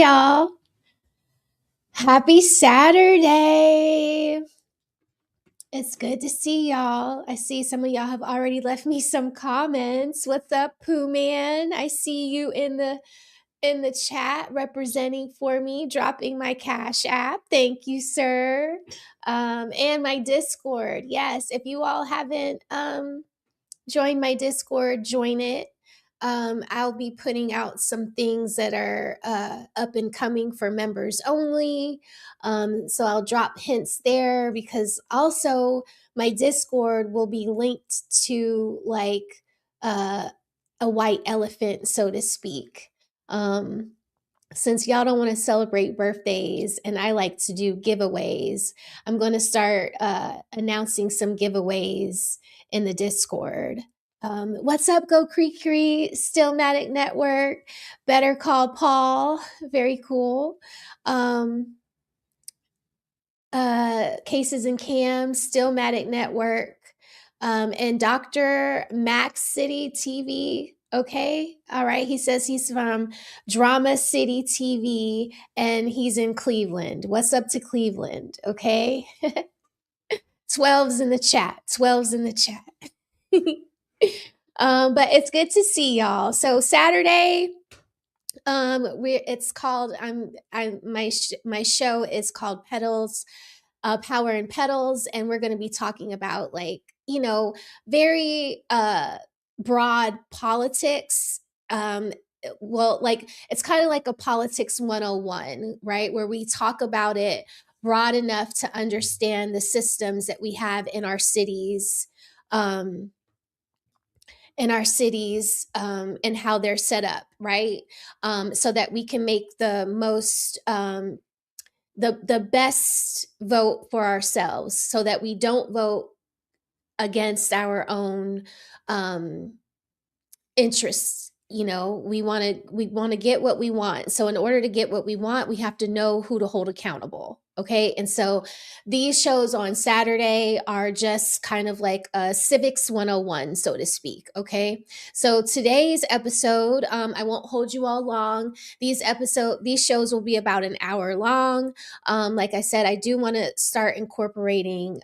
Hey y'all. Happy Saturday. It's good to see y'all. I see some of y'all have already left me some comments. What's up, Pooh Man? I see you in the chat representing for me, dropping my Cash App. Thank you, sir. And my Discord. Yes, if you all haven't join my Discord, join it. I'll be putting out some things that are up and coming for members only. So I'll drop hints there because also my Discord will be linked to like a white elephant, so to speak. Since y'all don't want to celebrate birthdays and I like to do giveaways, I'm going to start announcing some giveaways in the Discord. What's up, Go Creek Cree, Stillmatic Network, Better Call Paul, very cool. Cases and Cams, Stillmatic Network, and Dr. Max City TV. Okay. All right. He says he's from Drama City TV and he's in Cleveland. What's up to Cleveland? Okay. 12's in the chat. 12's in the chat. But it's good to see y'all. So Saturday, it's called my show is called Petals, Power and Petals, and we're going to be talking about very broad politics. Well, like it's kind of like a politics 101, right? Where we talk about it broad enough to understand the systems that we have in our cities. And how they're set up, right? So that we can make the most the best vote for ourselves, so that we don't vote against our own interests. We want to get what we want. So in order to get what we want, we have to know who to hold accountable. Okay. And so these shows on Saturday are just kind of like a civics 101, so to speak. Okay. So today's episode, I won't hold you all long. These shows will be about an hour long. Like I said, I do want to start incorporating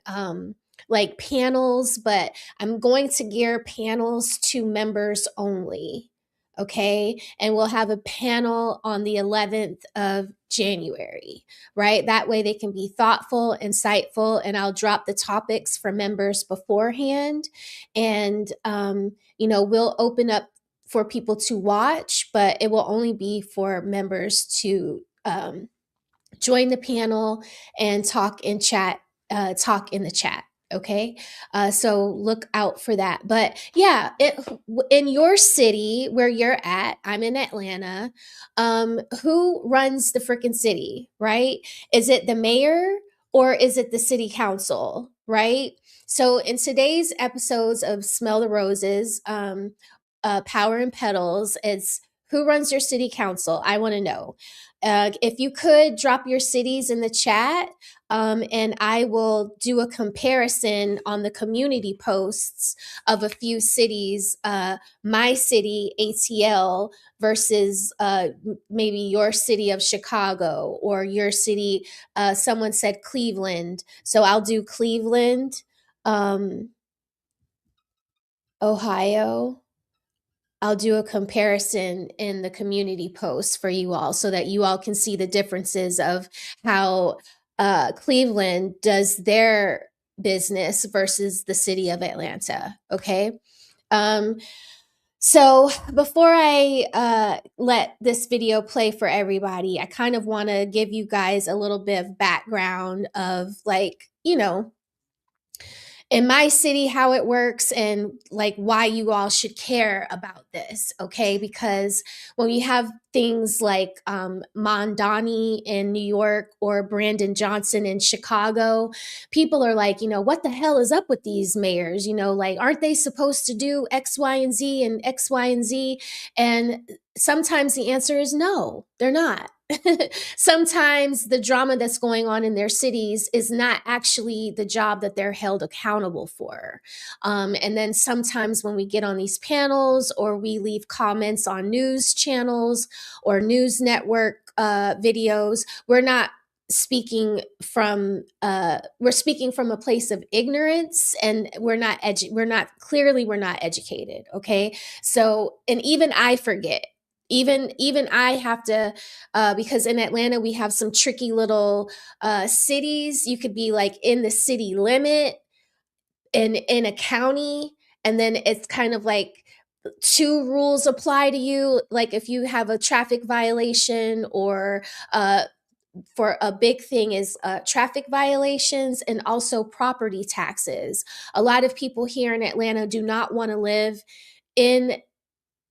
like panels, but I'm going to gear panels to members only. Okay. And we'll have a panel on the 11th of January, right? That way they can be thoughtful, insightful, and I'll drop the topics for members beforehand. And, we'll open up for people to watch, but it will only be for members to join the panel and talk in the chat. Okay. So look out for that. But yeah, in your city where you're at, I'm in Atlanta. Who runs the freaking city, right? Is it the mayor or is it the city council, right? So in today's episodes of Smell the Roses, Power and Petals, it's who runs your city council? I want to know. If you could drop your cities in the chat, and I will do a comparison on the community posts of a few cities, my city, ATL, versus maybe your city of Chicago or your city. Someone said Cleveland. So I'll do Cleveland, Ohio. I'll do a comparison in the community post for you all so that you all can see the differences of how Cleveland does their business versus the city of Atlanta. Okay. So before I let this video play for everybody, I kind of want to give you guys a little bit of background of in my city how it works and like why you all should care about this. Okay, because when you have things like Mondani in New York or Brandon Johnson in Chicago, people are like, what the hell is up with these mayors? Like, aren't they supposed to do X, Y, and Z and X, Y, and Z? And sometimes the answer is no, they're not. Sometimes the drama that's going on in their cities is not actually the job that they're held accountable for. And then sometimes when we get on these panels or we leave comments on news channels, or news network videos. We're not speaking from we're speaking from a place of ignorance, and we're not educated. Okay, so, and even I forget, even I have to, because in Atlanta we have some tricky little cities. You could be like in the city limit in a county, and then it's kind of like two rules apply to you, like if you have a traffic violation, or uh, for a big thing is traffic violations and also property taxes. A lot of people here in Atlanta do not want to live in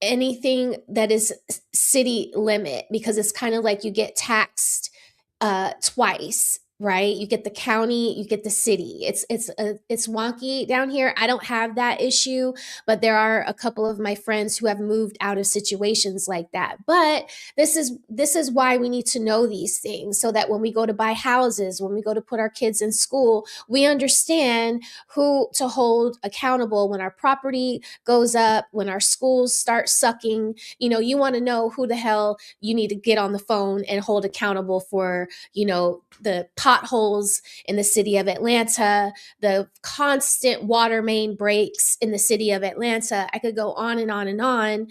anything that is city limit, because it's kind of like you get taxed twice, right? You get the county, you get the city. It's wonky down here. I don't have that issue, but there are a couple of my friends who have moved out of situations like that. But this is why we need to know these things, so that when we go to buy houses, when we go to put our kids in school, we understand who to hold accountable when our property goes up, when our schools start sucking. You want to know who the hell you need to get on the phone and hold accountable for, the potholes in the city of Atlanta, the constant water main breaks in the city of Atlanta. I could go on and on and on.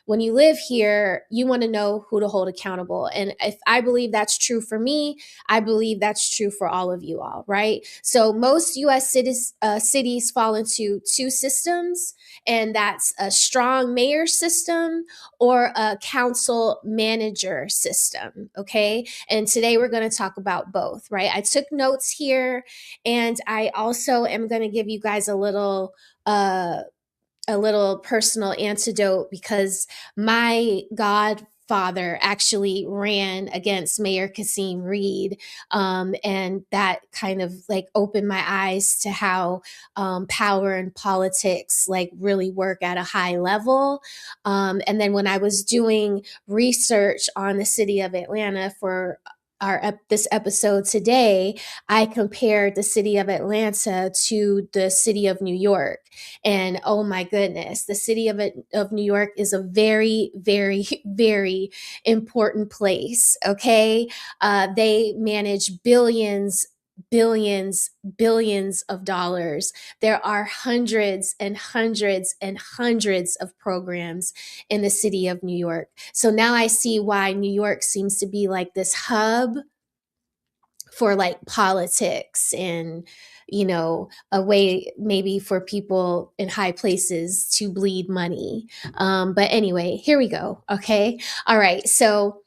When you live here, you want to know who to hold accountable. And if I believe that's true for me, I believe that's true for all of you all, right? So most US cities fall into two systems, and that's a strong mayor system or a council manager system, okay? And today we're going to talk about both, right? I took notes here, and I also am going to give you guys a little personal antidote, because my godfather actually ran against Mayor Kasim Reed. And that kind of like opened my eyes to how power and politics like really work at a high level. And then when I was doing research on the city of Atlanta for this episode today, I compared the city of Atlanta to the city of New York. And oh my goodness, the city of New York is a very, very, very important place. Okay. They manage billions of dollars. There are hundreds and hundreds and hundreds of programs in the city of New York. So now I see why New York seems to be like this hub for like politics, and a way maybe for people in high places to bleed money. But anyway, here we go. Okay. All right. So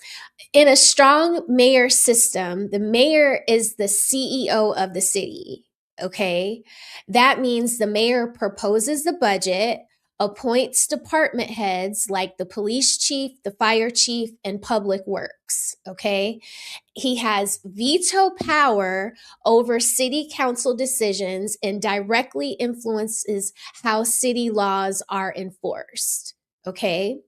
in a strong mayor system, the mayor is the CEO of the city. Okay. That means the mayor proposes the budget, appoints department heads like the police chief, the fire chief, and public works. Okay. He has veto power over city council decisions and directly influences how city laws are enforced. Okay.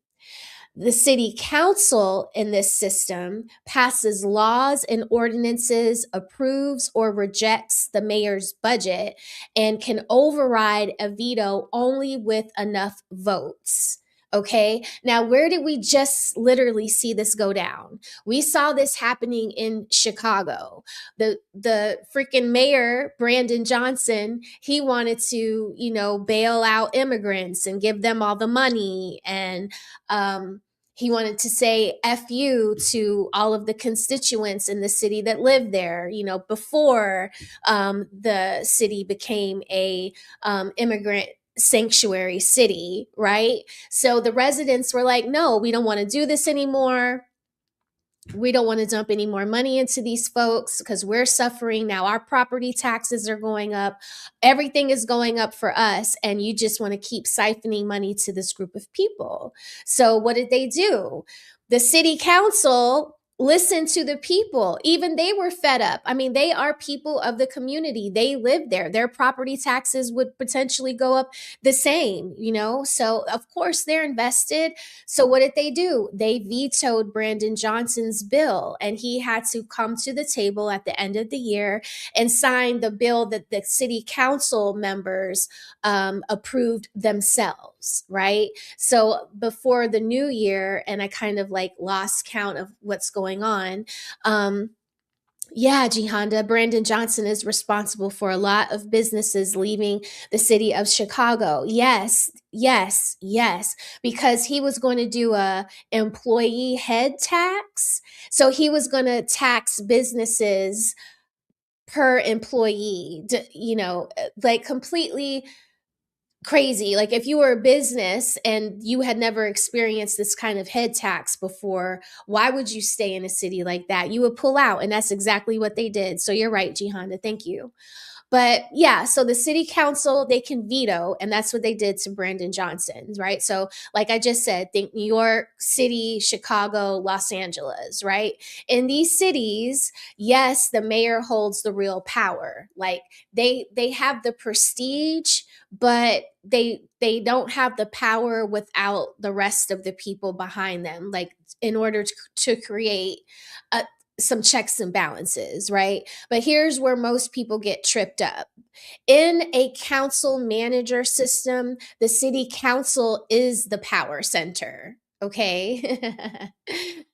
The city council in this system passes laws and ordinances, approves or rejects the mayor's budget, and can override a veto only with enough votes. Okay. Now, where did we just literally see this go down? We saw this happening in Chicago. The freaking mayor, Brandon Johnson, he wanted to, bail out immigrants and give them all the money, and he wanted to say F you to all of the constituents in the city that lived there, before the city became a immigrant sanctuary city, right? So the residents were like, no, we don't want to do this anymore. We don't want to dump any more money into these folks because we're suffering. Now our property taxes are going up. Everything is going up for us. And you just want to keep siphoning money to this group of people. So what did they do? The city council listen to the people. Even they were fed up. I mean, they are people of the community. They live there. Their property taxes would potentially go up the same, you know? So, of course, they're invested. So, what did they do? They vetoed Brandon Johnson's bill, and he had to come to the table at the end of the year and sign the bill that the city council members approved themselves, right? So before the new year, and I kind of like lost count of what's going on. Yeah, Jihanda, Brandon Johnson is responsible for a lot of businesses leaving the city of Chicago. Yes, yes, yes, because he was going to do a employee head tax. So he was going to tax businesses per employee, you know, like completely crazy. Like if you were a business and you had never experienced this kind of head tax before, why would you stay in a city like that? You would pull out. And that's exactly what they did. So you're right, Jihanda. Thank you. But yeah, so the city council, they can veto, and that's what they did to Brandon Johnson, right? So, like I just said, think New York City, Chicago, Los Angeles, right? In these cities, yes, the mayor holds the real power. Like they have the prestige, but they don't have the power without the rest of the people behind them. Like in order to create a, some checks and balances, right? But here's where most people get tripped up. In a council manager system, the city council is the power center. Okay.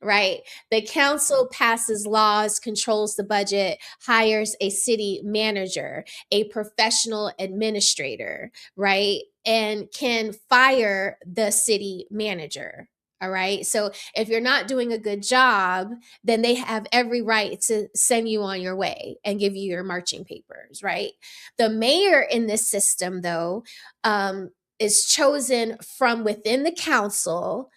Right. The council passes laws, controls the budget, hires a city manager, a professional administrator, right? And can fire the city manager. All right. So if you're not doing a good job, then they have every right to send you on your way and give you your marching papers, right? The mayor in this system, though, is chosen from within the council,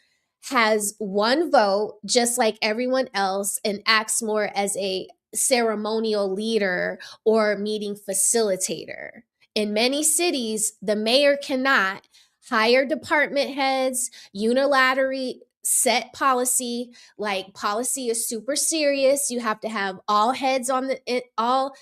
has one vote, just like everyone else, and acts more as a ceremonial leader or meeting facilitator. In many cities, the mayor cannot hire department heads, unilaterally set policy. Like policy is super serious. You have to have all heads on the all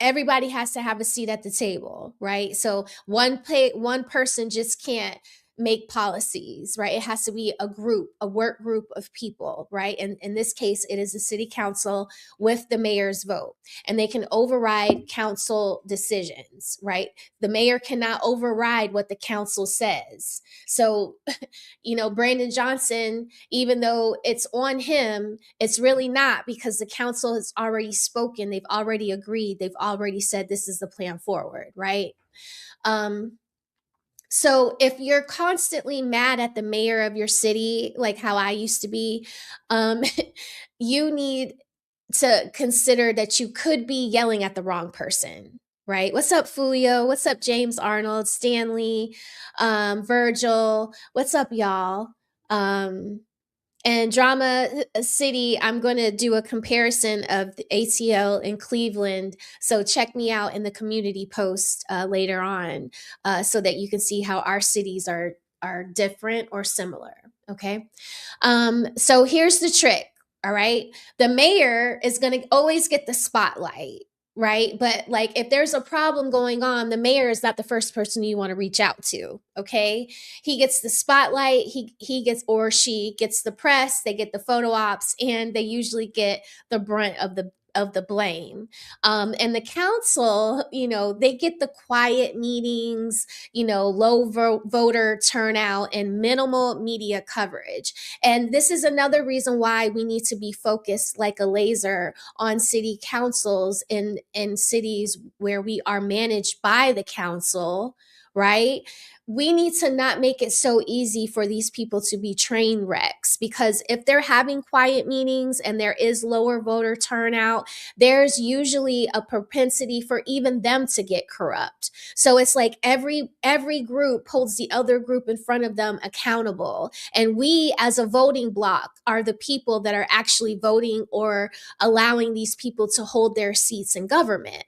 everybody has to have a seat at the table, right? So one person just can't make policies, right? It has to be a group, a work group of people, right? And in this case, it is the city council with the mayor's vote, and they can override council decisions, right? The mayor cannot override what the council says. So, you know, Brandon Johnson, even though it's on him, it's really not, because the council has already spoken, they've already agreed, they've already said this is the plan forward, right? So if you're constantly mad at the mayor of your city, like how I used to be, um, you need to consider that you could be yelling at the wrong person, right? What's up, Fulio? What's up, James Arnold, Stanley, Virgil? What's up, y'all? And Drama City, I'm going to do a comparison of the ATL in Cleveland. So check me out in the community post later on, so that you can see how our cities are different or similar. Okay. So here's the trick. All right. The mayor is going to always get the spotlight, right? But like if there's a problem going on, the mayor is not the first person you want to reach out to. Okay. He gets the spotlight, he gets, or she gets the press, they get the photo ops, and they usually get the brunt of the blame. And the council, you know, they get the quiet meetings, you know, low voter turnout and minimal media coverage. And this is another reason why we need to be focused like a laser on city councils in cities where we are managed by the council, right? We need to not make it so easy for these people to be train wrecks, because if they're having quiet meetings and there is lower voter turnout, there's usually a propensity for even them to get corrupt. So it's like every group holds the other group in front of them accountable. And we as a voting bloc are the people that are actually voting or allowing these people to hold their seats in government.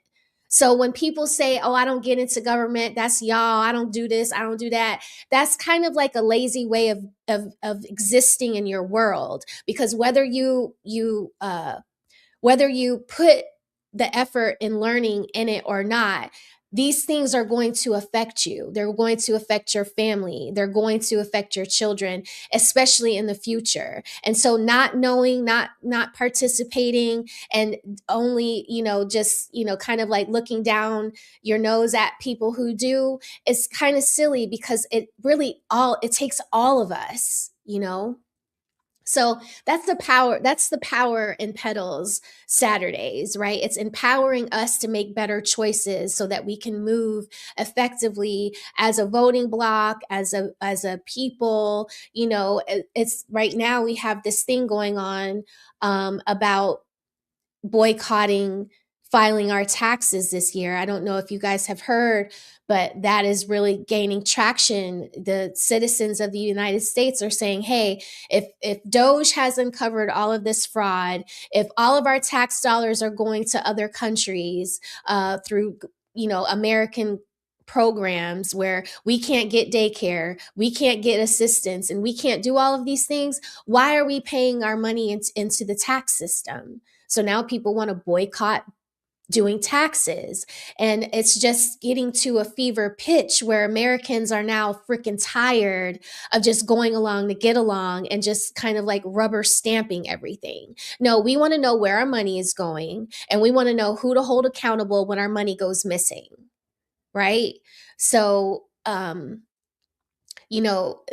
So when people say, "Oh, I don't get into government," that's y'all. I don't do this. I don't do that. That's kind of like a lazy way of existing in your world, because whether you put the effort in learning in it or not, these things are going to affect you. They're going to affect your family. They're going to affect your children, especially in the future. And so not knowing, not participating, and only, just, kind of like looking down your nose at people who do, is kind of silly, because it takes all of us. So that's the power in Petals Saturdays, right? It's empowering us to make better choices so that we can move effectively as a voting bloc, as a people. It's right now we have this thing going on, about boycotting filing our taxes this year. I don't know if you guys have heard, but that is really gaining traction. The citizens of the United States are saying, "Hey, if Doge has uncovered all of this fraud, if all of our tax dollars are going to other countries, through American programs where we can't get daycare, we can't get assistance, and we can't do all of these things, why are we paying our money into the tax system?" So now people want to boycott doing taxes. And it's just getting to a fever pitch where Americans are now freaking tired of just going along to get along and just kind of like rubber stamping everything. No, we want to know where our money is going, and we want to know who to hold accountable when our money goes missing, right? So,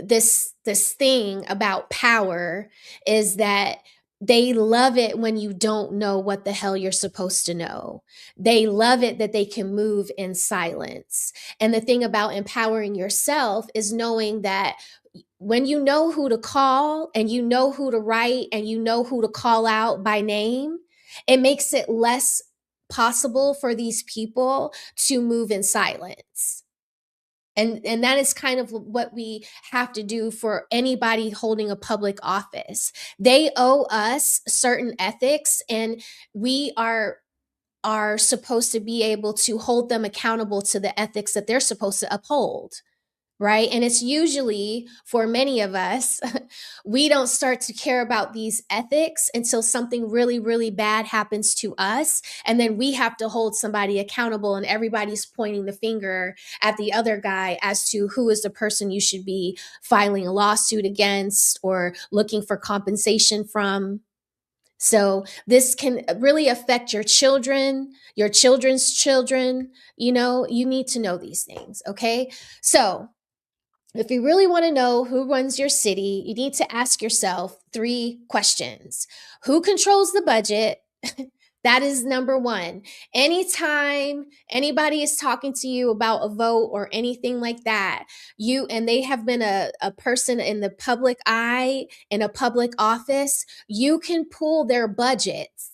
this thing about power is that they love it when you don't know what the hell you're supposed to know. They love it that they can move in silence. And the thing about empowering yourself is knowing that when you know who to call, and you know who to write, and you know who to call out by name, it makes it less possible for these people to move in silence. And that is kind of what we have to do for anybody holding a public office. They owe us certain ethics, and we are supposed to be able to hold them accountable to the ethics that they're supposed to uphold, right? And it's usually, for many of us, we don't start to care about these ethics until something really, really bad happens to us. And then we have to hold somebody accountable, and everybody's pointing the finger at the other guy as to who is the person you should be filing a lawsuit against or looking for compensation from. So this can really affect your children, your children's children. You need to know these things, okay? So if you really want to know who runs your city, you need to ask yourself 3 questions. Who controls the budget? That is number 1. Anytime anybody is talking to you about a vote or anything like that, and they have been a person in the public eye, in a public office, you can pull their budgets.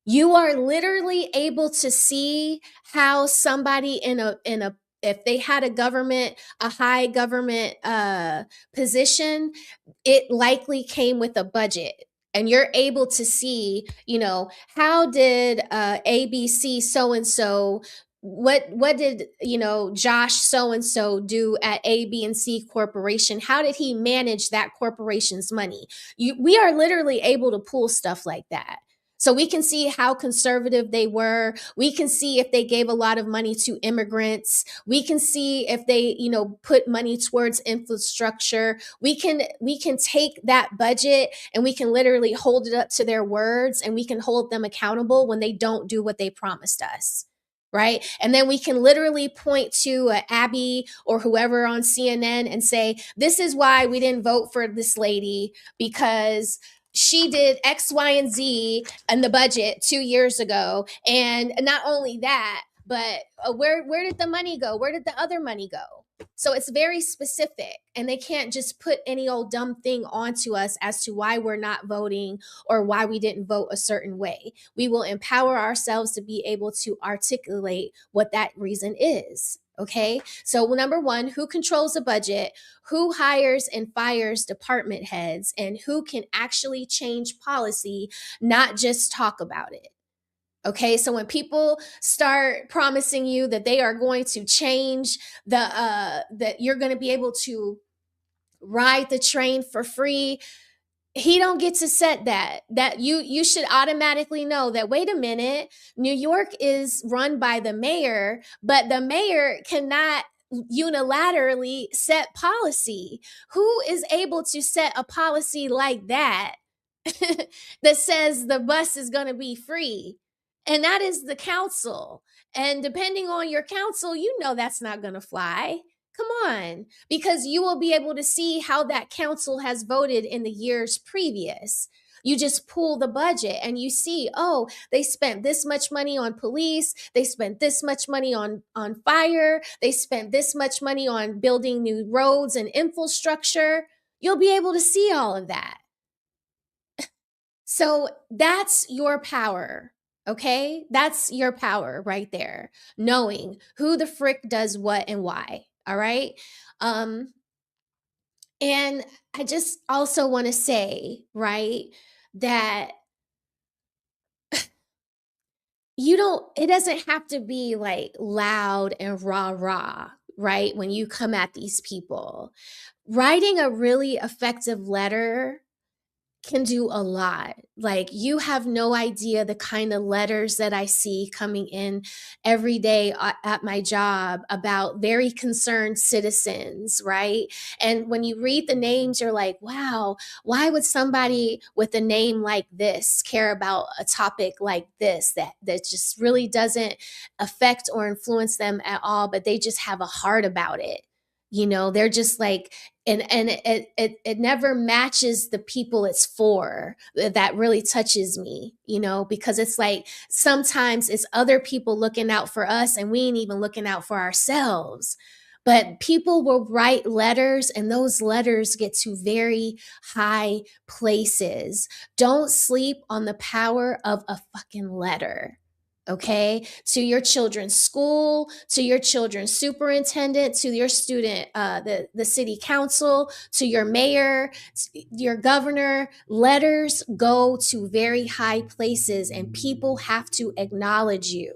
You are literally able to see how somebody in a if they had a high government position, it likely came with a budget. And you're able to see, how did ABC so and so, what did Josh so and so do at A, B, and C corporation? How did he manage that corporation's money? We are literally able to pull stuff like that. So we can see how conservative they were. We can see if they gave a lot of money to immigrants. We can see if they, put money towards infrastructure. We can take that budget and we can literally hold it up to their words, and we can hold them accountable when they don't do what they promised us. Right. And then we can literally point to Abby or whoever on CNN and say, this is why we didn't vote for this lady, because she did X, Y, and Z in the budget 2 years ago. And not only that, but where did the money go? Where did the other money go? So it's very specific, and they can't just put any old dumb thing onto us as to why we're not voting or why we didn't vote a certain way. We will empower ourselves to be able to articulate what that reason is. Okay. So number 1, who controls the budget, who hires and fires department heads, and who can actually change policy, not just talk about it. Okay, so when people start promising you that they are going to change that you're going to be able to ride the train for free, he don't get to set that you should automatically know that, wait a minute, New York is run by the mayor, but the mayor cannot unilaterally set policy. Who is able to set a policy like that that says the bus is going to be free? And that is the council. And depending on your council, you know that's not going to fly. Come on, because you will be able to see how that council has voted in the years previous. You just pull the budget and you see, oh, they spent this much money on police, they spent this much money on fire, they spent this much money on building new roads and infrastructure. You'll be able to see all of that. So that's your power. Okay? That's your power right there. Knowing who the frick does what and why. All right? Um, and I just also want to say, right, that it doesn't have to be like loud and rah rah, right? When you come at these people, writing a really effective letter can do a lot. Like, you have no idea the kind of letters that I see coming in every day at my job about very concerned citizens, right? And when you read the names, you're like, wow, why would somebody with a name like this care about a topic like this that just really doesn't affect or influence them at all, but they just have a heart about it? They're just like, and it never matches the people it's for. That really touches me, because it's like sometimes it's other people looking out for us and we ain't even looking out for ourselves. But people will write letters and those letters get to very high places. Don't sleep on the power of a fucking letter. Okay, to your children's school, to your children's superintendent, to your student, the city council, to your mayor, your governor. Letters go to very high places and people have to acknowledge you.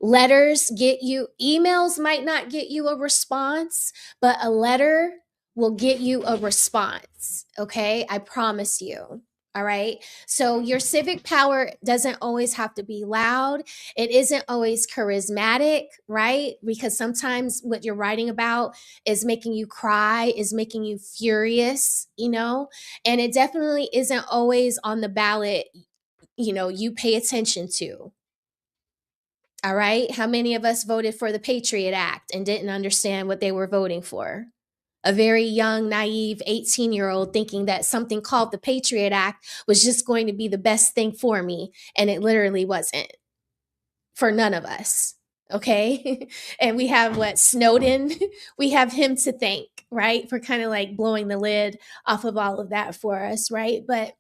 Letters get you, emails might not get you a response, but a letter will get you a response. Okay, I promise you. All right. So your civic power doesn't always have to be loud. It isn't always charismatic, right? Because sometimes what you're writing about is making you cry, is making you furious, and it definitely isn't always on the ballot, you pay attention to. All right. How many of us voted for the Patriot Act and didn't understand what they were voting for? A very young, naive 18-year-old thinking that something called the Patriot Act was just going to be the best thing for me. And it literally wasn't for none of us. Okay. And we have Snowden, we have him to thank, right? For kind of like blowing the lid off of all of that for us. Right. But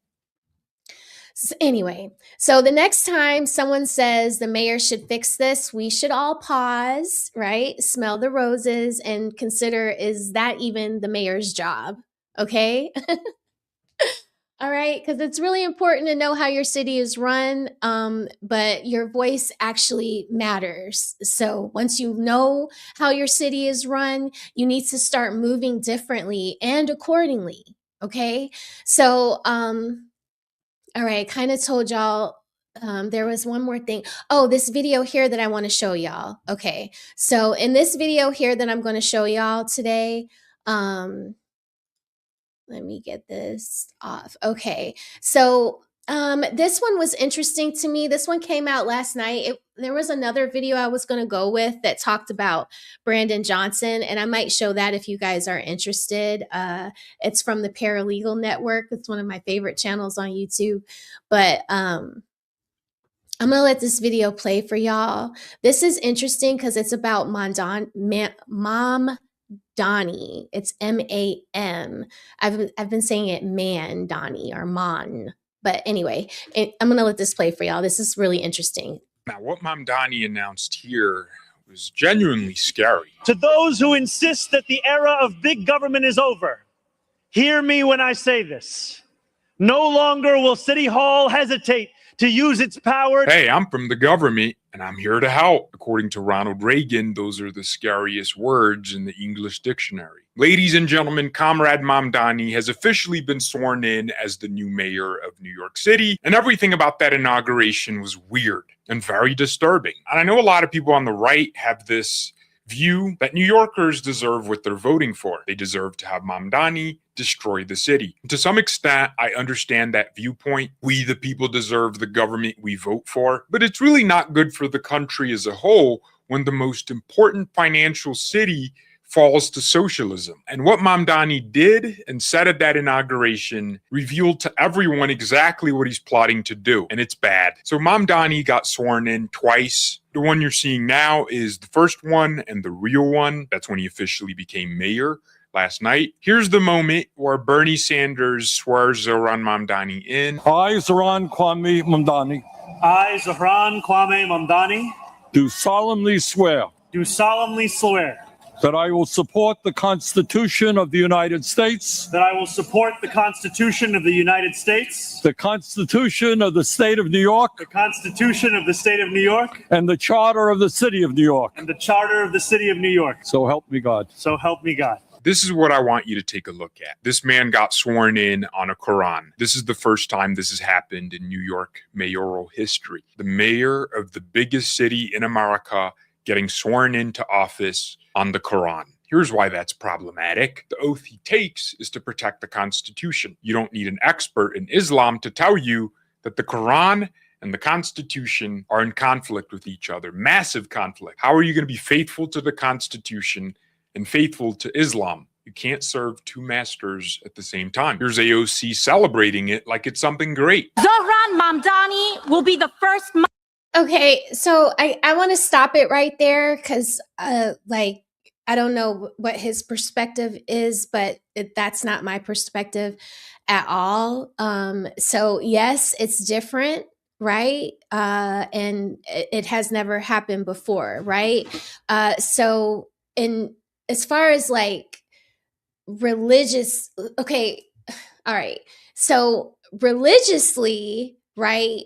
anyway, so the next time someone says the mayor should fix this, we should all pause, right? Smell the roses and consider, is that even the mayor's job? Okay. All right, because it's really important to know how your city is run, but your voice actually matters. So once you know how your city is run, you need to start moving differently and accordingly. Okay. So, all right, I kind of told y'all there was one more thing. Oh, this video here that I want to show y'all. Okay, so in this video here that I'm going to show y'all today, let me get this off. Okay, so this one was interesting to me. This one came out last night. There was another video I was going to go with that talked about Brandon Johnson, and I might show that if you guys are interested. It's from the Paralegal Network. It's one of my favorite channels on YouTube. But I'm going to let this video play for y'all. This is interesting because it's about Mom Donnie. It's M-A-M. I've been saying it Man Donnie or Mon. But anyway, I'm going to let this play for y'all. This is really interesting. Now, what Mom Donnie announced here was genuinely scary. To those who insist that the era of big government is over, hear me when I say this. No longer will City Hall hesitate to use its power. Hey, I'm from the government and I'm here to help. According to Ronald Reagan, those are the scariest words in the English dictionary. Ladies and gentlemen, Comrade Mamdani has officially been sworn in as the new mayor of New York City, and everything about that inauguration was weird and very disturbing. And I know a lot of people on the right have this view that New Yorkers deserve what they're voting for. They deserve to have Mamdani destroy the city. To some extent, I understand that viewpoint. We, the people, deserve the government we vote for, but it's really not good for the country as a whole when the most important financial city falls to socialism. And what Mamdani did and said at that inauguration revealed to everyone exactly what he's plotting to do, and it's bad. So Mamdani got sworn in twice. The one you're seeing now is the first one and the real one. That's when he officially became mayor last night. Here's the moment where Bernie Sanders swears Zohran Mamdani in. I, Zohran Kwame Mamdani, I, Zohran Kwame Mamdani, do solemnly swear that I will support the Constitution of the United States, that I will support the Constitution of the United States, the Constitution of the State of New York, the Constitution of the State of New York, and the Charter of the City of New York. and the Charter of the City of New York. So help me God. So help me God. This is what I want you to take a look at. This man got sworn in on a Quran. This is the first time this has happened in New York mayoral history. The mayor of the biggest city in America getting sworn into office on the Quran. Here's why that's problematic. The oath he takes is to protect the Constitution. You don't need an expert in Islam to tell you that the Quran and the Constitution are in conflict with each other, massive conflict. How are you going to be faithful to the Constitution and faithful to Islam? You can't serve two masters at the same time. Here's AOC celebrating it like it's something great. Zohran Mamdani will be the first. Okay, so I want to stop it right there because I don't know what his perspective is, but that's not my perspective at all. So yes, it's different, right? And it has never happened before, right? So in as far as like religious, okay, all right. So religiously, right?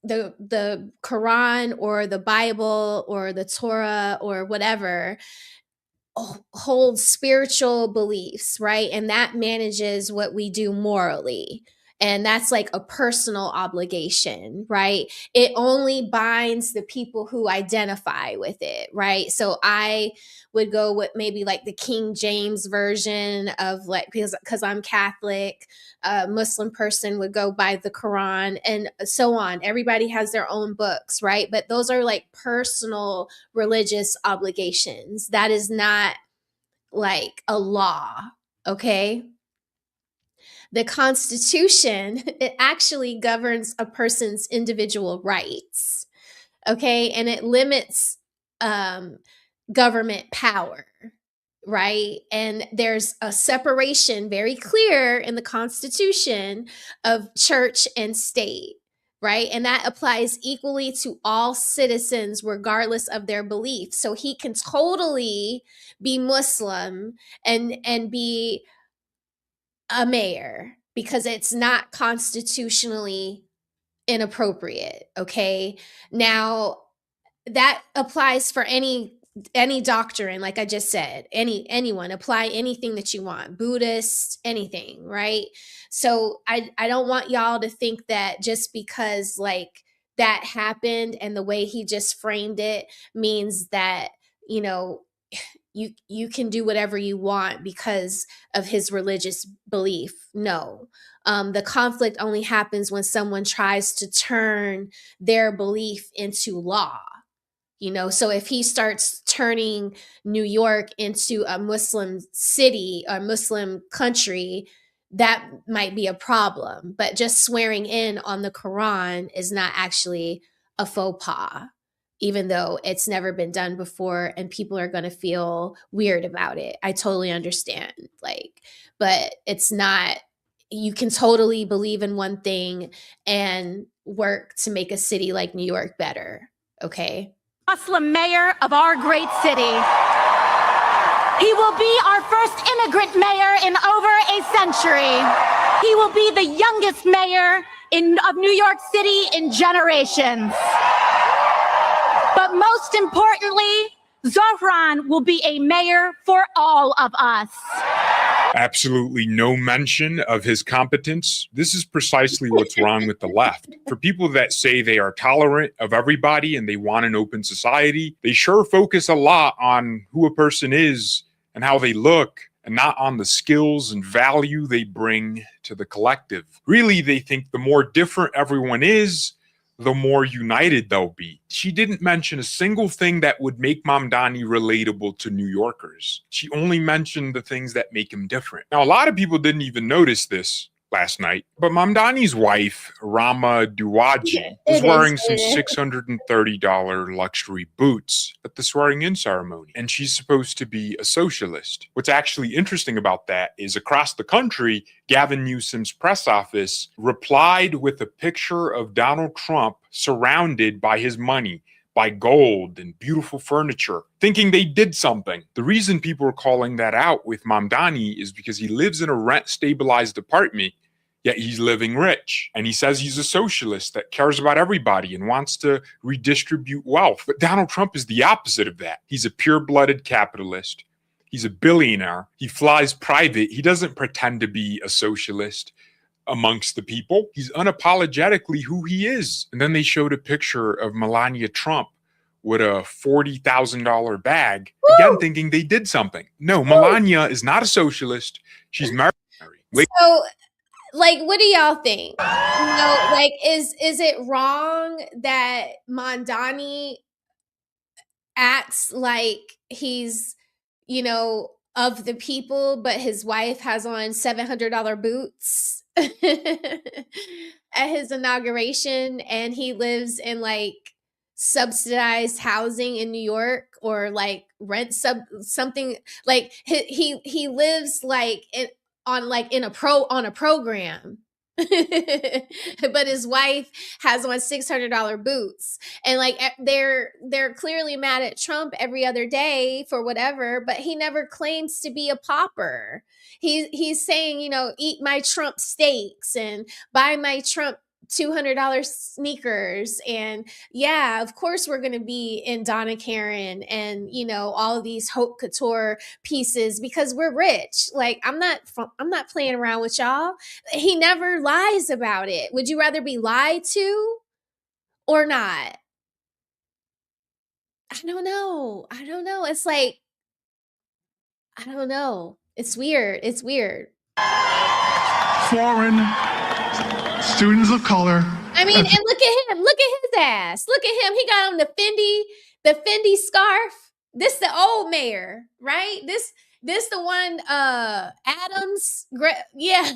The Quran or the Bible or the Torah or whatever holds spiritual beliefs, right? And that manages what we do morally. And that's like a personal obligation, right? It only binds the people who identify with it, right? So I would go with maybe like the King James version of like, because I'm Catholic, a Muslim person would go by the Quran and so on. Everybody has their own books, right? But those are like personal religious obligations. That is not like a law, okay? The Constitution, it actually governs a person's individual rights, okay? And it limits government power, right? And there's a separation very clear in the Constitution of church and state, right? And that applies equally to all citizens, regardless of their beliefs. So he can totally be Muslim and be a mayor because it's not constitutionally inappropriate, okay? Now, that applies for any doctrine, like I just said, anyone, apply anything that you want, Buddhist, anything, right? So I don't want y'all to think that just because like that happened and the way he just framed it means that, you know, you can do whatever you want because of his religious belief. No. The conflict only happens when someone tries to turn their belief into law. You know, so if he starts turning New York into a Muslim city or Muslim country, that might be a problem. But just swearing in on the Quran is not actually a faux pas, even though it's never been done before and people are going to feel weird about it. I totally understand. But it's not, you can totally believe in one thing and work to make a city like New York better. Okay. Muslim mayor of our great city. He will be our first immigrant mayor in over a century. He will be the youngest mayor of New York City in generations. But most importantly, Zohran will be a mayor for all of us. Absolutely no mention of his competence. This is precisely what's wrong with the left. For people that say they are tolerant of everybody and they want an open society, they sure focus a lot on who a person is and how they look, and not on the skills and value they bring to the collective. Really, they think the more different everyone is, the more united they'll be. She didn't mention a single thing that would make Mamdani relatable to New Yorkers. She only mentioned the things that make him different. Now, a lot of people didn't even notice this last night, but Mamdani's wife, Rama Duwaji, was wearing some $630 luxury boots at the swearing-in ceremony, and she's supposed to be a socialist. What's actually interesting about that is across the country, Gavin Newsom's press office replied with a picture of Donald Trump surrounded by his money, by gold and beautiful furniture, thinking they did something. The reason people are calling that out with Mamdani is because he lives in a rent-stabilized apartment, yet he's living rich. And he says he's a socialist that cares about everybody and wants to redistribute wealth. But Donald Trump is the opposite of that. He's a pure-blooded capitalist. He's a billionaire. He flies private. He doesn't pretend to be a socialist amongst the people. He's unapologetically who he is. And then they showed a picture of Melania Trump with a $40,000 bag, again thinking they did something. No, Melania is not a socialist. She's married. So, like, what do y'all think? Like, is it wrong that Mamdani acts like he's, of the people, but his wife has on $700 boots at his inauguration, and he lives in like subsidized housing in New York, or like something like he lives like on a program. But his wife has on $600 boots, and like they're clearly mad at Trump every other day for whatever, but he never claims to be a pauper. He's saying, eat my Trump steaks and buy my Trump $200 sneakers, and yeah, of course we're going to be in Donna Karan and all of these haute couture pieces because we're rich. Like, I'm not playing around with y'all. He never lies about it. Would you rather be lied to or not? I don't know. It's like, I don't know. It's weird. Foreign students of color. I mean, and look at him. Look at his ass. Look at him. He got on the Fendi scarf. This the old mayor, right? This the one Adams. Yeah.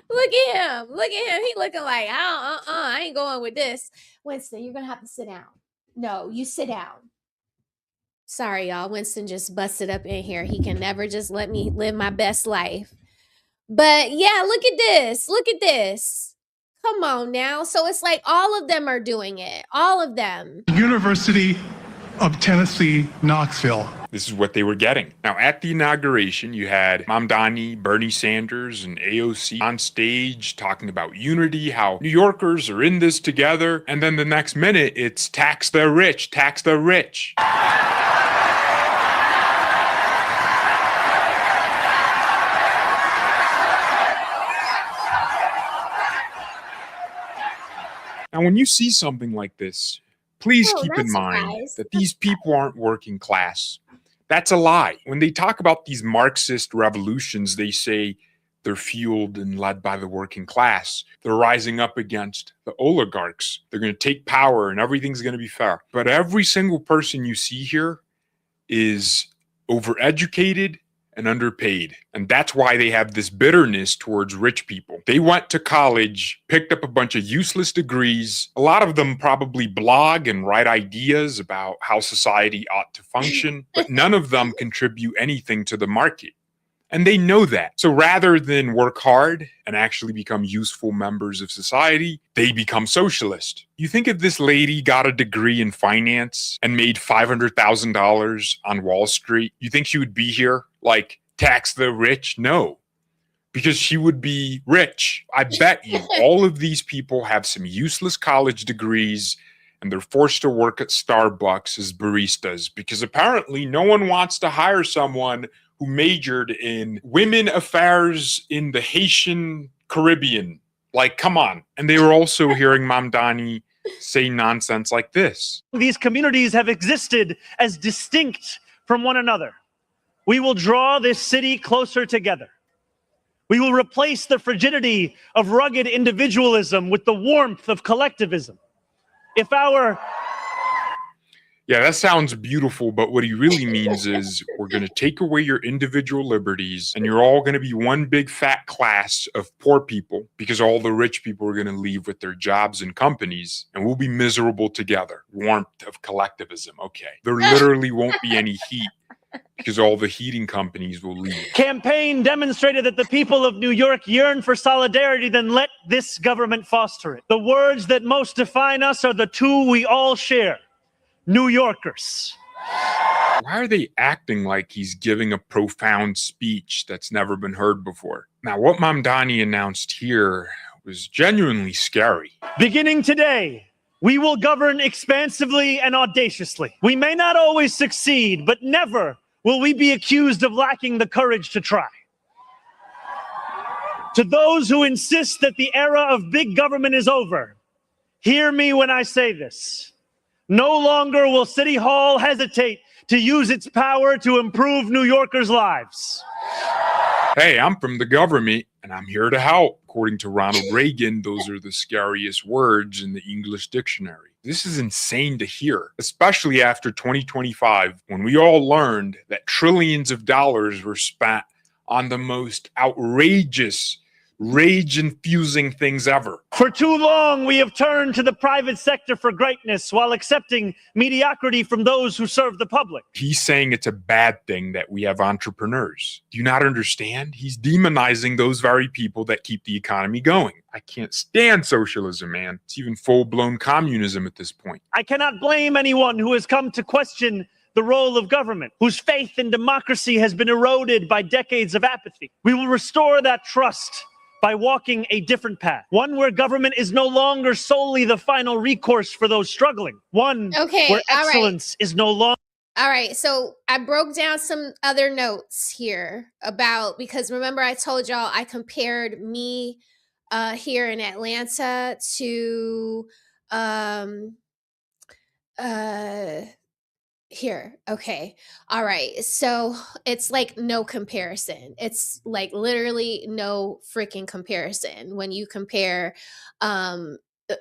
Look at him. He looking like, I ain't going with this. Winston, you're gonna have to sit down. No, you sit down. Sorry, y'all. Winston just busted up in here. He can never just let me live my best life. But yeah, look at this. Come on now. So it's like all of them are doing it. All of them. University of Tennessee, Knoxville. This is what they were getting. Now, at the inauguration, you had Mamdani, Bernie Sanders, and AOC on stage talking about unity, how New Yorkers are in this together. And then the next minute, it's tax the rich, tax the rich. Now, when you see something like this, please keep in mind that these people aren't working class. That's a lie. When they talk about these Marxist revolutions, they say they're fueled and led by the working class. They're rising up against the oligarchs. They're going to take power and everything's going to be fair. But every single person you see here is overeducated and underpaid. And that's why they have this bitterness towards rich people. They went to college, picked up a bunch of useless degrees. A lot of them probably blog and write ideas about how society ought to function, but none of them contribute anything to the market. And they know that. So rather than work hard and actually become useful members of society, they become socialist. You think if this lady got a degree in finance and made $500,000 on Wall Street, you think she would be here like tax the rich? No, because she would be rich. I bet you all of these people have some useless college degrees and they're forced to work at Starbucks as baristas because apparently no one wants to hire someone who majored in women affairs in the Haitian Caribbean. Like, come on. And they were also hearing Mamdani say nonsense like this. These communities have existed as distinct from one another. We will draw this city closer together. We will replace the frigidity of rugged individualism with the warmth of collectivism. If our Yeah, that sounds beautiful, but what he really means is we're going to take away your individual liberties and you're all going to be one big fat class of poor people because all the rich people are going to leave with their jobs and companies and we'll be miserable together. Warmth of collectivism. Okay. There literally won't be any heat because all the heating companies will leave. campaign demonstrated that the people of New York yearn for solidarity, then let this government foster it. The words that most define us are the two we all share. New Yorkers. Why are they acting like he's giving a profound speech that's never been heard before? Now, what Mamdani announced here was genuinely scary. Beginning today, we will govern expansively and audaciously. We may not always succeed, but never will we be accused of lacking the courage to try. To those who insist that the era of big government is over, hear me when I say this. No longer will City Hall hesitate to use its power to improve New Yorkers' lives. Hey, I'm from the government and I'm here to help. According to Ronald Reagan, those are the scariest words in the English dictionary. This is insane to hear, especially after 2025, when we all learned that trillions of dollars were spent on the most outrageous, rage-infusing things ever. For too long, we have turned to the private sector for greatness while accepting mediocrity from those who serve the public. He's saying it's a bad thing that we have entrepreneurs. Do you not understand? He's demonizing those very people that keep the economy going. I can't stand socialism, man. It's even full-blown communism at this point. I cannot blame anyone who has come to question the role of government, whose faith in democracy has been eroded by decades of apathy. We will restore that trust by walking a different path, one where government is no longer solely the final recourse for those struggling, one where excellence is no longer. All right, so I broke down some other notes here about, because remember I told y'all I compared me here in Atlanta to here. Okay. All right. So it's like no comparison. It's like literally no freaking comparison when you compare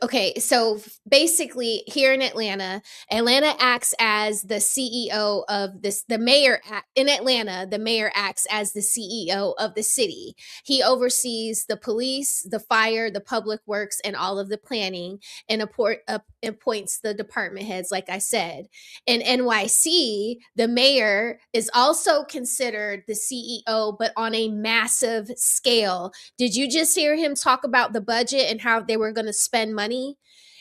okay, so basically here in Atlanta, Atlanta acts as the CEO of this, the mayor in Atlanta, the mayor acts as the CEO of the city. He oversees the police, the fire, the public works, and all of the planning, and appoints the department heads, like I said. In NYC, the mayor is also considered the CEO, but on a massive scale. Did you just hear him talk about the budget and how they were going to spend money?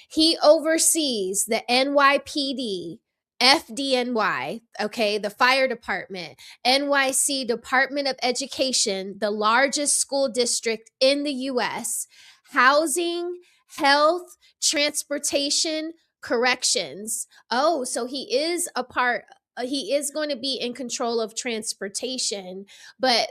He oversees the NYPD, FDNY, okay, the fire department, NYC Department of Education, the largest school district in the US, housing, health, transportation, corrections. Oh, so he is going to be in control of transportation, but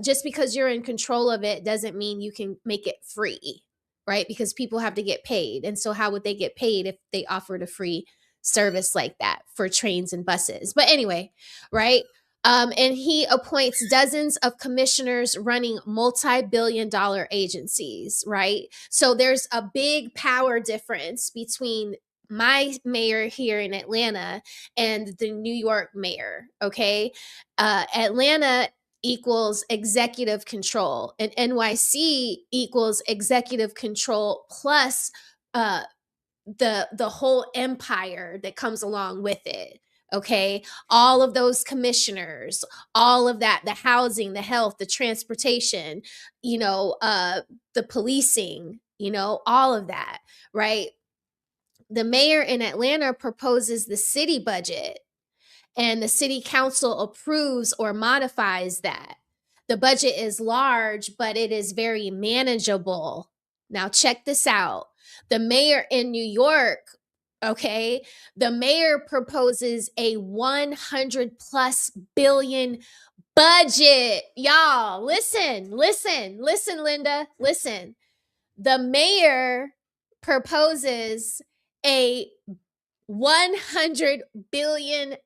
just because you're in control of it doesn't mean you can make it free, right? Because people have to get paid. And so how would they get paid if they offered a free service like that for trains and buses? But anyway, right? And he appoints dozens of commissioners running multi-billion-dollar agencies, right? So there's a big power difference between my mayor here in Atlanta and the New York mayor, okay? Atlanta equals executive control, and NYC equals executive control plus the whole empire that comes along with it. Okay, all of those commissioners, all of that, the housing, the health, the transportation, the policing, all of that, right? The mayor in Atlanta proposes the city budget, and the city council approves or modifies that. The budget is large, but it is very manageable. Now, check this out. The mayor in New York, okay, the mayor proposes a 100 plus billion budget. Y'all, listen, Linda, listen. The mayor proposes a $100 billion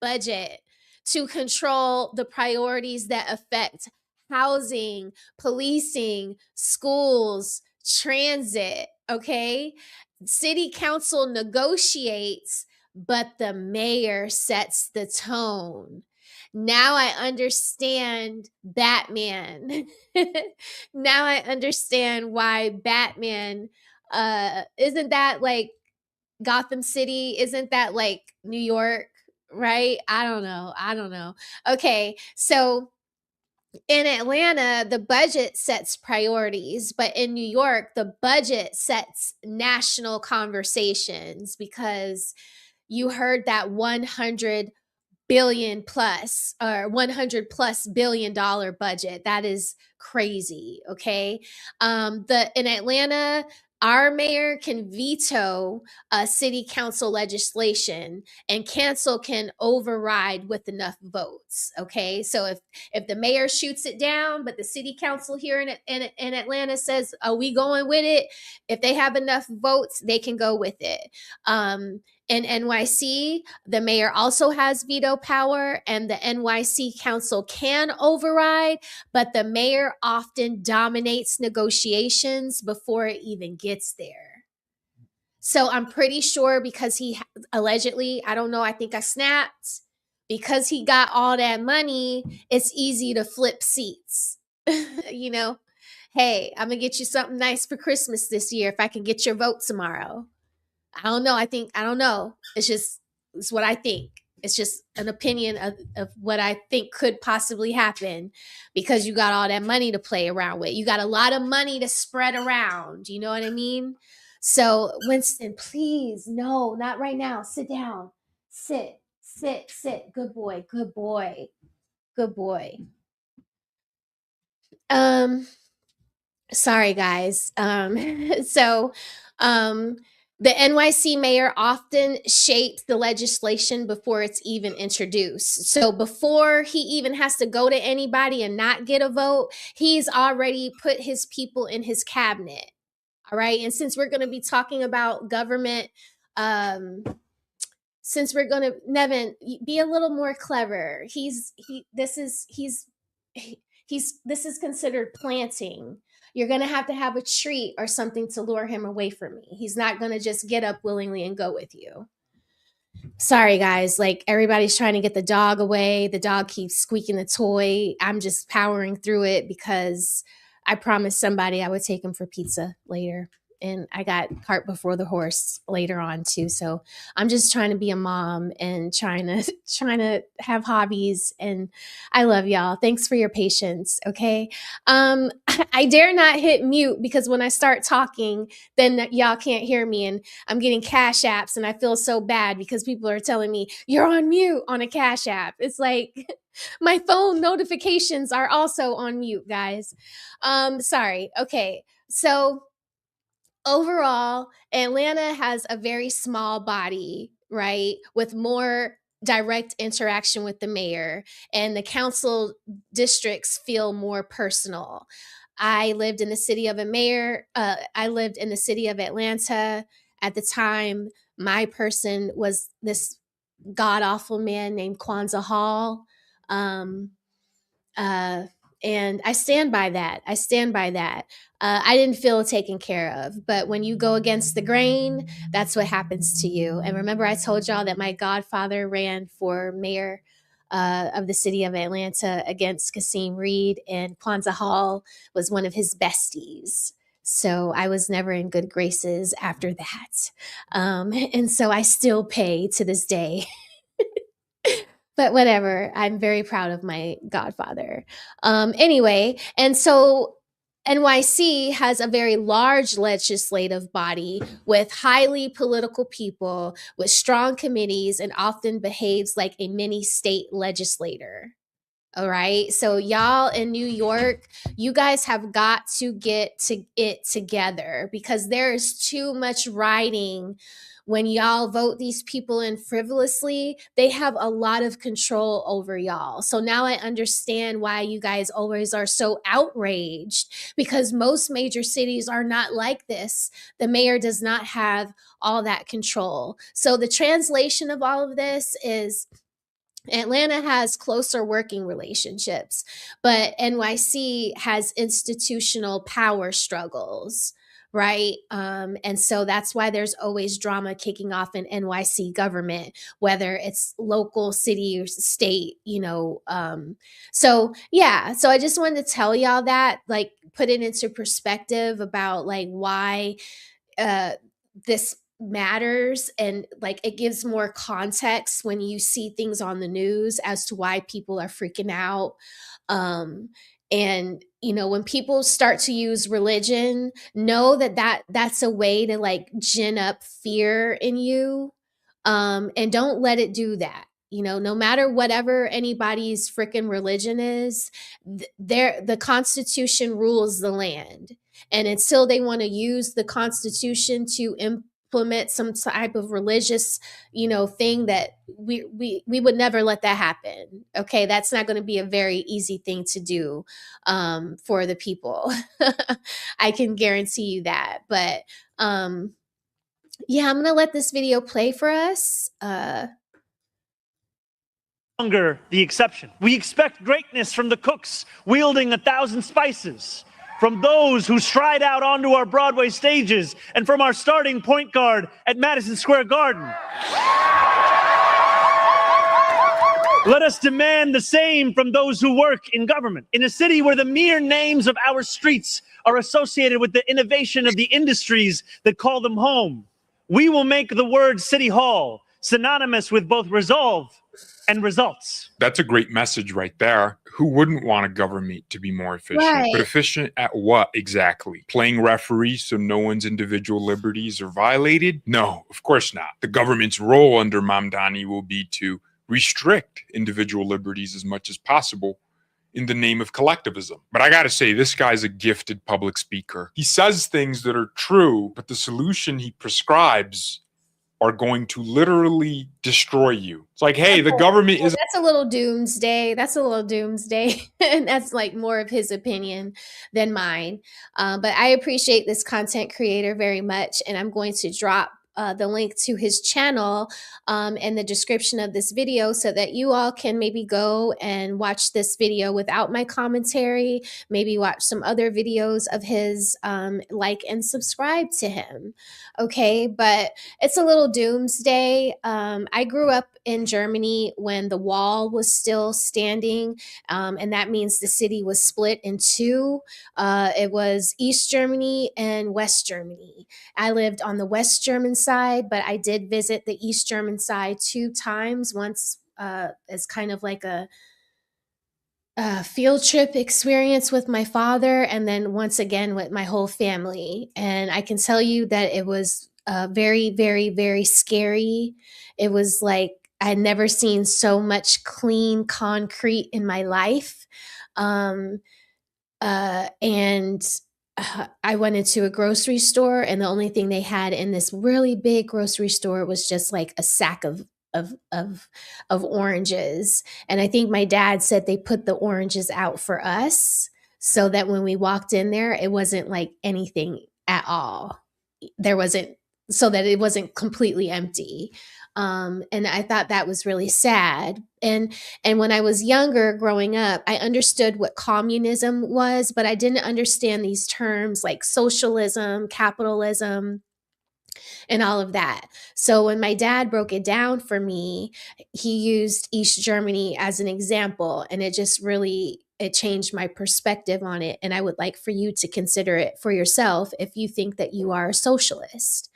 budget to control the priorities that affect housing, policing, schools, transit, okay? City council negotiates, but the mayor sets the tone. Now I understand Batman. Now I understand why Batman, isn't that like Gotham City? Isn't that like New York? Right? I don't know. Okay, so in Atlanta, the budget sets priorities, but in New York, the budget sets national conversations because you heard that 100 billion plus or 100 plus billion-dollar budget. That is crazy. Okay. In Atlanta, our mayor can veto city council legislation and council can override with enough votes. Okay. So if the mayor shoots it down, but the city council here in Atlanta says, are we going with it? If they have enough votes, they can go with it. In NYC, the mayor also has veto power and the NYC council can override, but the mayor often dominates negotiations before it even gets there. So I'm pretty sure because he allegedly, I don't know, I think I snapped, because he got all that money, it's easy to flip seats. You know, hey, I'm going to get you something nice for Christmas this year if I can get your vote tomorrow. I don't know. I don't know. It's what I think. It's just an opinion of what I think could possibly happen because you got all that money to play around with. You got a lot of money to spread around. You know what I mean? So Winston, please, no, not right now. Sit down. Sit. Good boy. Sorry guys. The NYC mayor often shapes the legislation before it's even introduced. So before he even has to go to anybody and not get a vote, he's already put his people in his cabinet. All right. And since we're going to be talking about government, Nevin, be a little more clever. This is considered planting. You're going to have a treat or something to lure him away from me. He's not going to just get up willingly and go with you. Sorry, guys. Like, everybody's trying to get the dog away. The dog keeps squeaking the toy. I'm just powering through it because I promised somebody I would take him for pizza later. And I got cart before the horse later on too. So I'm just trying to be a mom and trying to have hobbies. And I love y'all. Thanks for your patience. Okay. I dare not hit mute because when I start talking, then y'all can't hear me. And I'm getting cash apps and I feel so bad because people are telling me you're on mute on a cash app. It's like my phone notifications are also on mute, guys. Sorry. Okay. So overall, Atlanta has a very small body, right? With more direct interaction with the mayor, and the council districts feel more personal. I lived in the city of Atlanta at the time. My person was this god awful man named Kwanzaa Hall. And I stand by that. I didn't feel taken care of. But when you go against the grain, that's what happens to you. And remember, I told y'all that my godfather ran for mayor of the city of Atlanta against Kasim Reed, and Kwanzaa Hall was one of his besties. So I was never in good graces after that. And so I still pay to this day. But whatever, I'm very proud of my godfather. Anyway, and so NYC has a very large legislative body with highly political people with strong committees and often behaves like a mini state legislator. All right. So y'all in New York, you guys have got to get it together, because there is too much riding. When y'all vote these people in frivolously, they have a lot of control over y'all. So now I understand why you guys always are so outraged, because most major cities are not like this. The mayor does not have all that control. So the translation of all of this is, Atlanta has closer working relationships, but NYC has institutional power struggles, right? And so that's why there's always drama kicking off in NYC government, whether it's local, city, or state, So yeah, so I just wanted to tell y'all that, like, put it into perspective about like why uh, this matters, and like it gives more context when you see things on the news as to why people are freaking out. um and when people start to use religion, know that's a way to like gin up fear in you. And don't let it do that. No matter whatever anybody's freaking religion is, the Constitution rules the land. And until they want to use the Constitution to implement some type of religious, thing, that we would never let that happen. Okay, that's not going to be a very easy thing to do for the people. I can guarantee you that. But yeah, I'm gonna let this video play for us. Longer the exception. We expect greatness from the cooks wielding 1,000 spices, from those who stride out onto our Broadway stages, and from our starting point guard at Madison Square Garden. Let us demand the same from those who work in government. In a city where the mere names of our streets are associated with the innovation of the industries that call them home, we will make the word City Hall synonymous with both resolve and results. That's a great message right there. Who wouldn't want a government to be more efficient? Right. But efficient at what exactly? Playing referee so no one's individual liberties are violated? No, of course not. The government's role under Mamdani will be to restrict individual liberties as much as possible in the name of collectivism. But I gotta say, this guy's a gifted public speaker. He says things that are true, but the solution he prescribes are going to literally destroy you. It's like, hey, the government is... That's a little doomsday. And that's like more of his opinion than mine. But I appreciate this content creator very much. And I'm going to drop the link to his channel in the description of this video, so that you all can maybe go and watch this video without my commentary, maybe watch some other videos of his, like and subscribe to him. Okay, but it's a little doomsday. I grew up in Germany when the wall was still standing, and that means the city was split in two. It was East Germany and West Germany. I lived on the West German side, but I did visit the East German side 2 times, once as kind of like a field trip experience with my father, and then once again with my whole family. And I can tell you that it was very, very, very scary. It was like I'd never seen so much clean concrete in my life. I went into a grocery store, and the only thing they had in this really big grocery store was just like a sack of oranges. And I think my dad said they put the oranges out for us, so that when we walked in there, it wasn't like anything at all. So that it wasn't completely empty. And I thought that was really sad. And when I was younger, growing up, I understood what communism was, but I didn't understand these terms like socialism, capitalism, and all of that. So when my dad broke it down for me, he used East Germany as an example, and it changed my perspective on it. And I would like for you to consider it for yourself if you think that you are a socialist.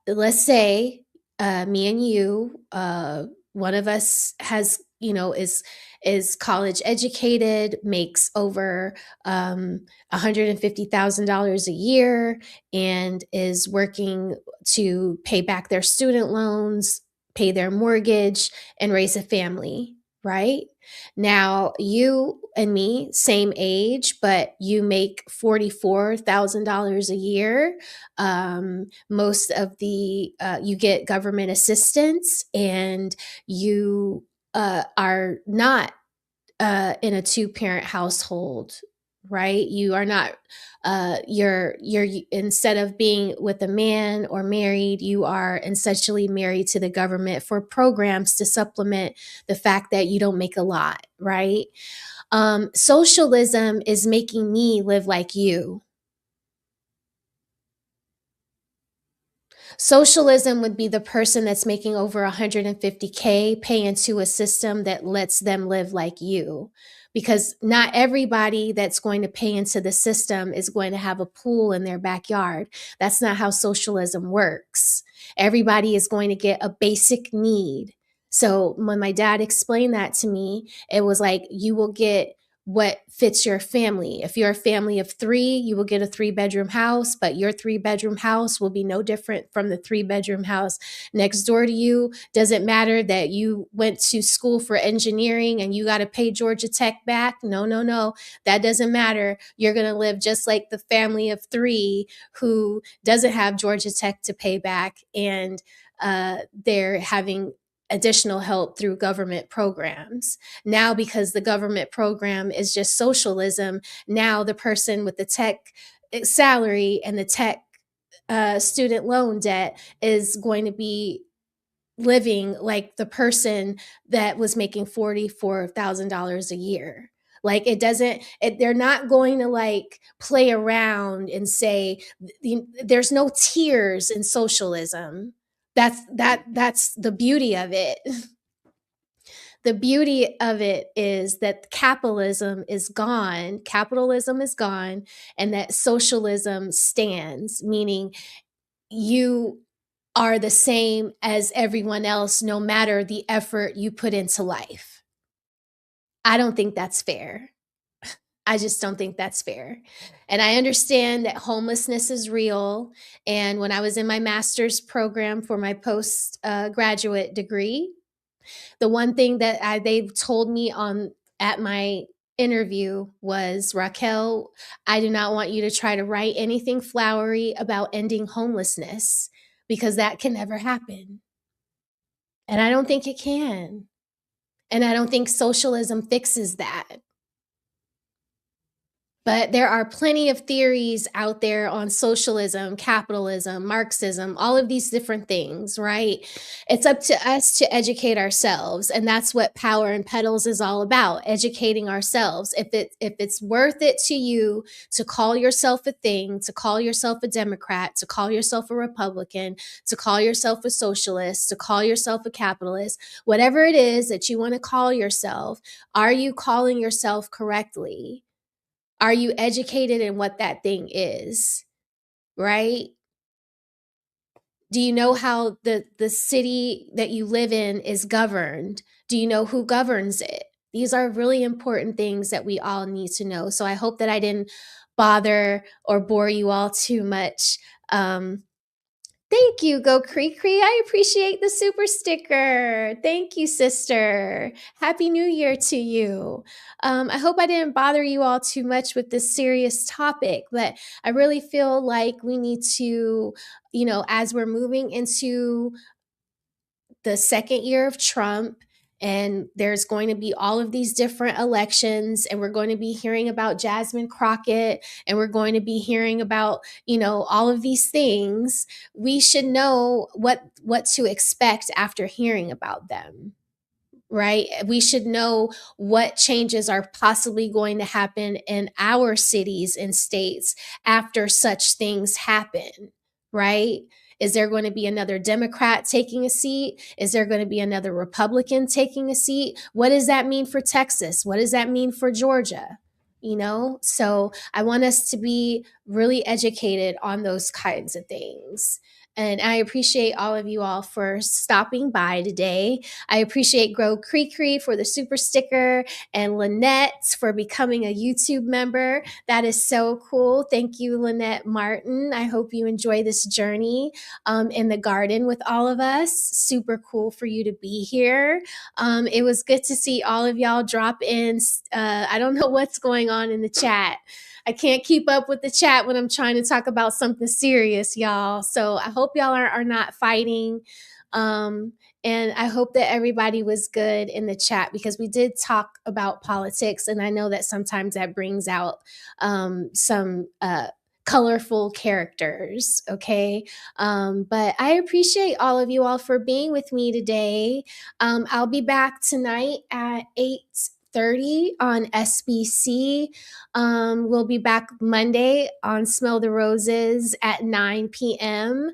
Let's say me and you, one of us has, is college educated, makes over $150,000 a year, and is working to pay back their student loans, pay their mortgage, and raise a family, right? Now, you and me, same age, but you make $44,000 a year. Most of you get government assistance, and you are not in a two-parent household, right? You are not you're instead of being with a man or married, you are essentially married to the government for programs to supplement the fact that you don't make a lot, right? Socialism is making me live like you. Socialism would be the person that's making over 150K pay into a system that lets them live like you. Because not everybody that's going to pay into the system is going to have a pool in their backyard. That's not how socialism works. Everybody is going to get a basic need. So when my dad explained that to me, it was like, you will get what fits your family. If you're a family of 3, you will get a 3-bedroom house, but your 3-bedroom house will be no different from the 3-bedroom house next door to you. Doesn't matter that you went to school for engineering and you got to pay Georgia Tech back. No, no, no. That doesn't matter. You're going to live just like the family of 3 who doesn't have Georgia Tech to pay back, and they're having additional help through government programs. Now, because the government program is just socialism, now the person with the tech salary and the tech student loan debt is going to be living like the person that was making $44,000 a year. Like, they're not going to like play around and say there's no tiers in socialism. That's the beauty of it. The beauty of it is that capitalism is gone, and that socialism stands, meaning you are the same as everyone else, no matter the effort you put into life. I don't think that's fair. I just don't think that's fair. And I understand that homelessness is real. And when I was in my master's program for my postgraduate degree, the one thing that they told me at my interview was, Raquel, I do not want you to try to write anything flowery about ending homelessness, because that can never happen. And I don't think it can. And I don't think socialism fixes that. But there are plenty of theories out there on socialism, capitalism, Marxism, all of these different things, right? It's up to us to educate ourselves. And that's what Power and Petals is all about, educating ourselves. If it's worth it to you to call yourself a thing, to call yourself a Democrat, to call yourself a Republican, to call yourself a socialist, to call yourself a capitalist, whatever it is that you want to call yourself, are you calling yourself correctly? Are you educated in what that thing is, right? Do you know how the city that you live in is governed? Do you know who governs it? These are really important things that we all need to know. So I hope that I didn't bother or bore you all too much. Thank you, Go Cree Cree. I appreciate the super sticker. Thank you, sister. Happy New Year to you. I hope I didn't bother you all too much with this serious topic, but I really feel like we need to, as we're moving into the second year of Trump, and there's going to be all of these different elections, and we're going to be hearing about Jasmine Crockett, and we're going to be hearing about, all of these things. We should know what to expect after hearing about them, right? We should know what changes are possibly going to happen in our cities and states after such things happen, right? Is there going to be another Democrat taking a seat? Is there going to be another Republican taking a seat? What does that mean for Texas? What does that mean for Georgia? So I want us to be really educated on those kinds of things. And I appreciate all of you all for stopping by today. I appreciate Grow Cree for the super sticker and Lynette for becoming a YouTube member. That is so cool. Thank you, Lynette Martin. I hope you enjoy this journey in the garden with all of us. Super cool for you to be here. It was good to see all of y'all drop in. I don't know what's going on in the chat. I can't keep up with the chat when I'm trying to talk about something serious, y'all. So I hope y'all are not fighting. And I hope that everybody was good in the chat, because we did talk about politics. And I know that sometimes that brings out some colorful characters. Okay. But I appreciate all of you all for being with me today. I'll be back tonight at 8:30 on SBC. We'll be back Monday on Smell the Roses at 9 p.m.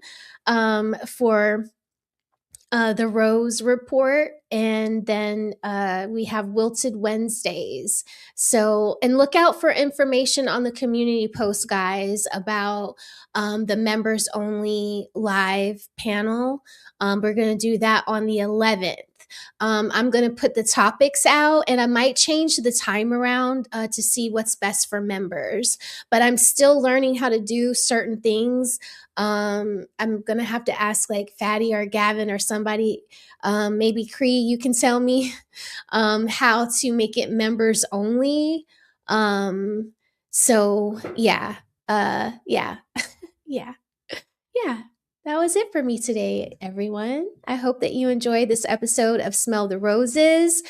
For the Rose Report, and then we have Wilted Wednesdays. So, and look out for information on the community post, guys, about the members only live panel. We're going to do that on the 11th. I'm going to put the topics out, and I might change the time around to see what's best for members, but I'm still learning how to do certain things. I'm going to have to ask like Fatty or Gavin or somebody, maybe Cree, you can tell me how to make it members only. So yeah, yeah, yeah. That was it for me today, everyone. I hope that you enjoyed this episode of Smell the Roses.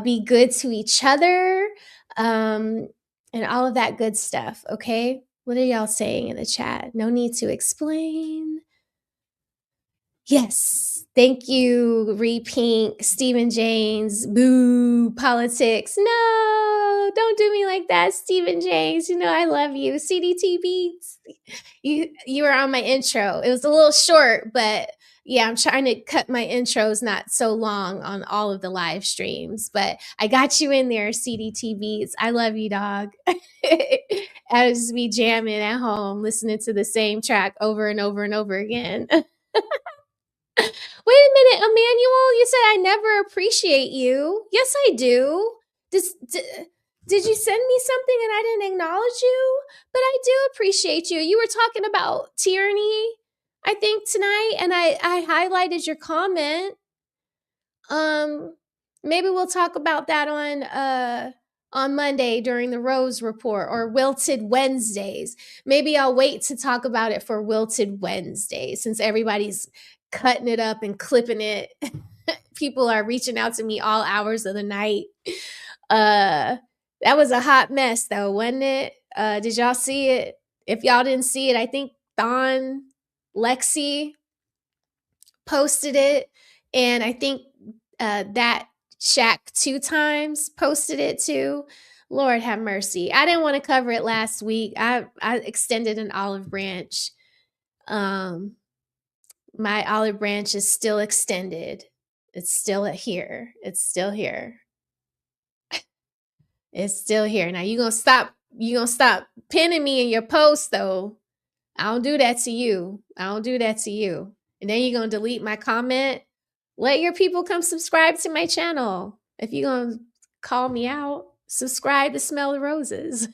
Be good to each other, and all of that good stuff, okay? What are y'all saying in the chat? No need to explain. Yes. Thank you, Repink, Stephen James, boo, politics. No, don't do me like that, Stephen James. You know I love you. CDT Beats. You were on my intro. It was a little short, but yeah, I'm trying to cut my intros not so long on all of the live streams. But I got you in there, CDT Beats. I love you, dog. I just be jamming at home, listening to the same track over and over and over again. Wait a minute, Emmanuel, you said I never appreciate you. Yes, I do. Did you send me something and I didn't acknowledge you? But I do appreciate you. You were talking about tyranny, I think, tonight, and I highlighted your comment. Maybe we'll talk about that on Monday during the Rose Report, or Wilted Wednesdays. Maybe I'll wait to talk about it for Wilted Wednesdays, since everybody's cutting it up and clipping it. People are reaching out to me all hours of the night. That was a hot mess though, wasn't it? Did y'all see it? If y'all didn't see it, I think Thon Lexi posted it, and I think that Shaq 2 times posted it too. Lord have mercy. I didn't want to cover it last week. I extended an olive branch. My olive branch is still extended. It's still here. It's still here. It's still here. Now you gonna stop pinning me in your post though. I don't do that to you. And then you're gonna delete my comment. Let your people come subscribe to my channel. If you're gonna call me out, subscribe to Smell the Roses.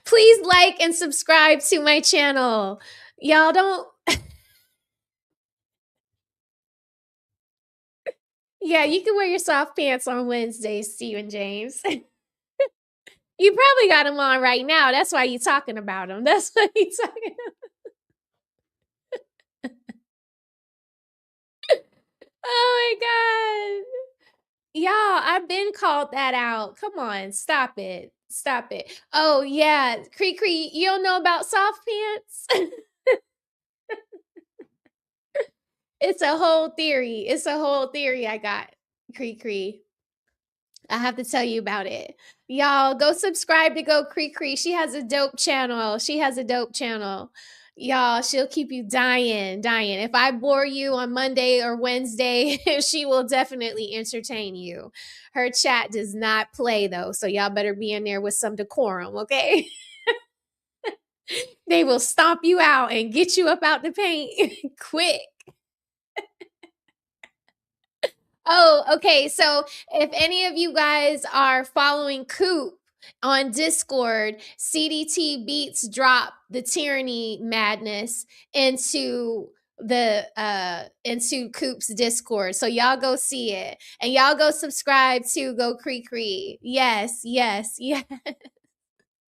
Please like and subscribe to my channel. Y'all don't. Yeah, you can wear your soft pants on Wednesdays, Stephen James. You probably got them on right now. That's why you're talking about them. That's why you're talking about. Oh my God. Y'all, I've been called that out. Come on, stop it. Stop it. Oh, yeah. Cree, you don't know about soft pants? It's a whole theory. It's a whole theory I got, Cree. I have to tell you about it. Y'all, go subscribe to Go Cree. She has a dope channel. Y'all, she'll keep you dying. If I bore you on Monday or Wednesday, she will definitely entertain you. Her chat does not play, though, so y'all better be in there with some decorum, okay? They will stomp you out and get you up out the paint quick. Oh, okay. So if any of you guys are following Coop on Discord, CDT Beats drop the tyranny madness into into Coop's Discord. So y'all go see it. And y'all go subscribe to Go Cree Cree. Yes, yes, yes.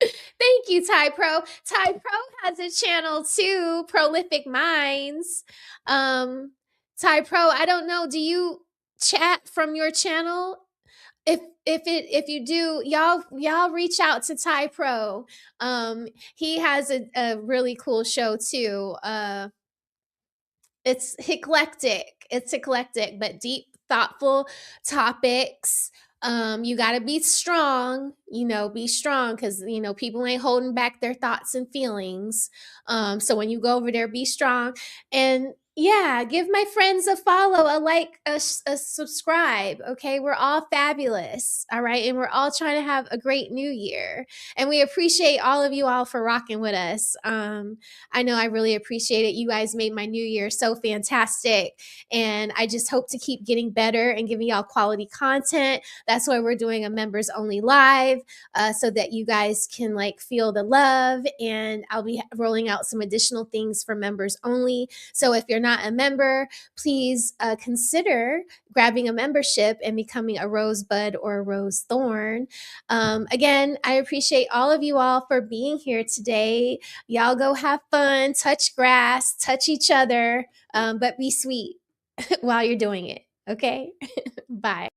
Thank you, Ty Pro. Ty Pro has a channel too, Prolific Minds. Ty Pro, I don't know, do you chat from your channel? If you do, y'all reach out to Ty Pro. He has a really cool show too. It's eclectic. It's eclectic, but deep, thoughtful topics. You got to be strong, be strong because, people ain't holding back their thoughts and feelings. So when you go over there, be strong. And yeah, give my friends a follow, a like, a subscribe. Okay. We're all fabulous. All right. And we're all trying to have a great new year. And we appreciate all of you all for rocking with us. I know I really appreciate it. You guys made my new year so fantastic. And I just hope to keep getting better and giving y'all quality content. That's why we're doing a members only live, so that you guys can feel the love. And I'll be rolling out some additional things for members only. So if you're not a member, please consider grabbing a membership and becoming a rosebud or a rose thorn. Again, I appreciate all of you all for being here today. Y'all go have fun, touch grass, touch each other, but be sweet while you're doing it. Okay? Bye.